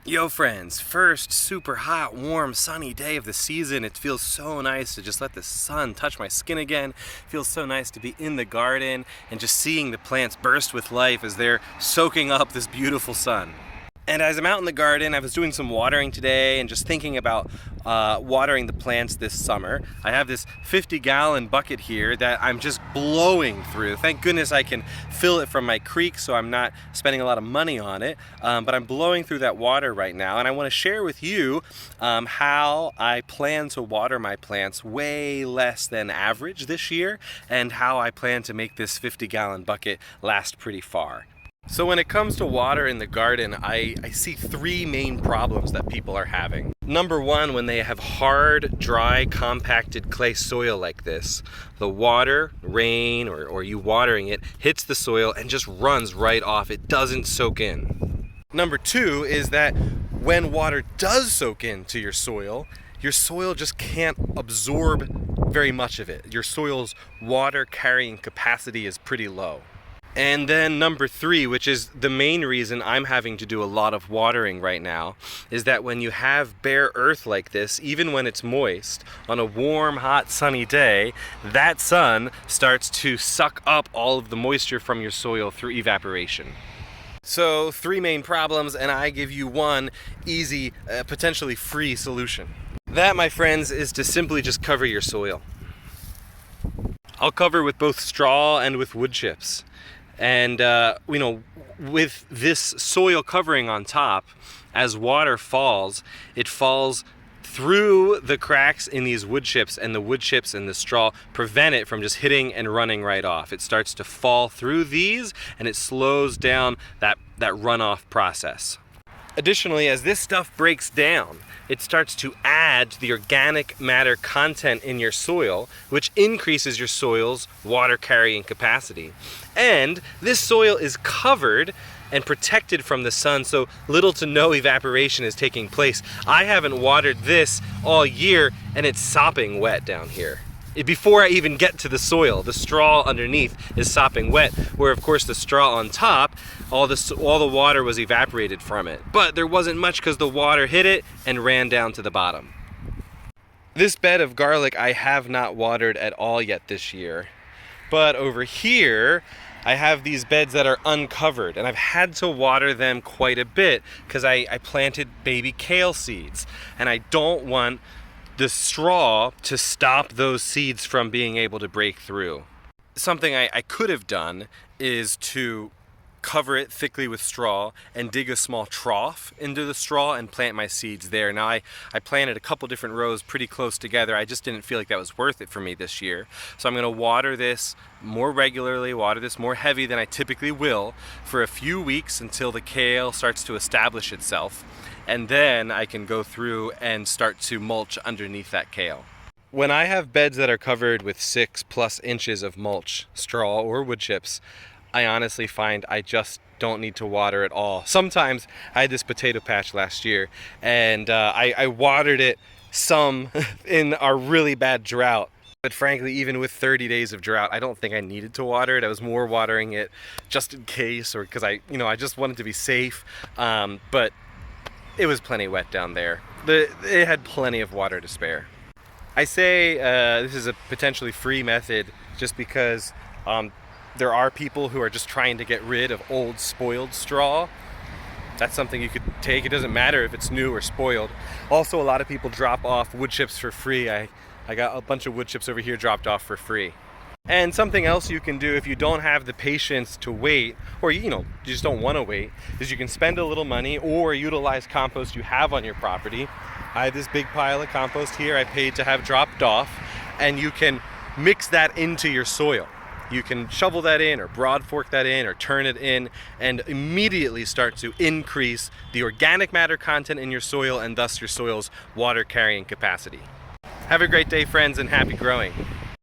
Yo friends, first super hot, warm, sunny day of the season. It feels so nice to just let the sun touch my skin again. It feels so nice to be in the garden and just seeing the plants burst with life as they're soaking up this beautiful sun. And as I'm out in the garden, I was doing some watering today and just thinking about watering the plants this summer. I have this 50-gallon bucket here that I'm just blowing through. Thank goodness I can fill it from my creek, so I'm not spending a lot of money on it. But I'm blowing through that water right now, and I want to share with you how I plan to water my plants way less than average this year, and how I plan to make this 50-gallon bucket last pretty far. So when it comes to water in the garden, I see three main problems that people are having. Number one, when they have hard, dry, compacted clay soil like this, the water, rain, or you watering it, hits the soil and just runs right off. It doesn't soak in. Number two is that when water does soak into your soil just can't absorb very much of it. Your soil's water carrying capacity is pretty low. And then number three, which is the main reason I'm having to do a lot of watering right now, is that when you have bare earth like this, even when it's moist, on a warm, hot, sunny day, that sun starts to suck up all of the moisture from your soil through evaporation. So three main problems, and I give you one easy, potentially free solution. That, my friends, is to simply just cover your soil. I'll cover with both straw and with wood chips. And, with this soil covering on top, as water falls, it falls through the cracks in these wood chips, and the wood chips and the straw prevent it from just hitting and running right off. It starts to fall through these, and it slows down that runoff process. Additionally, as this stuff breaks down, it starts to add to the organic matter content in your soil, which increases your soil's water carrying capacity. And this soil is covered and protected from the sun, so little to no evaporation is taking place. I haven't watered this all year, and it's sopping wet down here. Before I even get to the soil, the straw underneath is sopping wet, where of course the straw on top, all the water was evaporated from it. But there wasn't much because the water hit it and ran down to the bottom. This bed of garlic I have not watered at all yet this year. But over here, I have these beds that are uncovered, and I've had to water them quite a bit because I planted baby kale seeds, and I don't want the straw to stop those seeds from being able to break through. Something I could have done is to cover it thickly with straw and dig a small trough into the straw and plant my seeds there. Now I planted a couple different rows pretty close together. I just didn't feel like that was worth it for me this year. So I'm going to water this more regularly, water this more heavy than I typically will for a few weeks until the kale starts to establish itself. And then I can go through and start to mulch underneath that kale. When I have beds that are covered with 6+ inches of mulch, straw or wood chips, I honestly find I just don't need to water at all. Sometimes I had this potato patch last year, and I watered it some in our really bad drought. But frankly, even with 30 days of drought, I don't think I needed to water it. I was more watering it just in case, or because I just wanted to be safe. But it was plenty wet down there. It had plenty of water to spare. I say this is a potentially free method just because there are people who are just trying to get rid of old spoiled straw. That's something you could take. It doesn't matter if it's new or spoiled. Also, a lot of people drop off wood chips for free. I got a bunch of wood chips over here dropped off for free. And something else you can do if you don't have the patience to wait, or you just don't want to wait, is you can spend a little money or utilize compost you have on your property. I have this big pile of compost here I paid to have dropped off, and you can mix that into your soil. You can shovel that in or broad fork that in or turn it in and immediately start to increase the organic matter content in your soil and thus your soil's water carrying capacity. Have a great day, friends, and happy growing.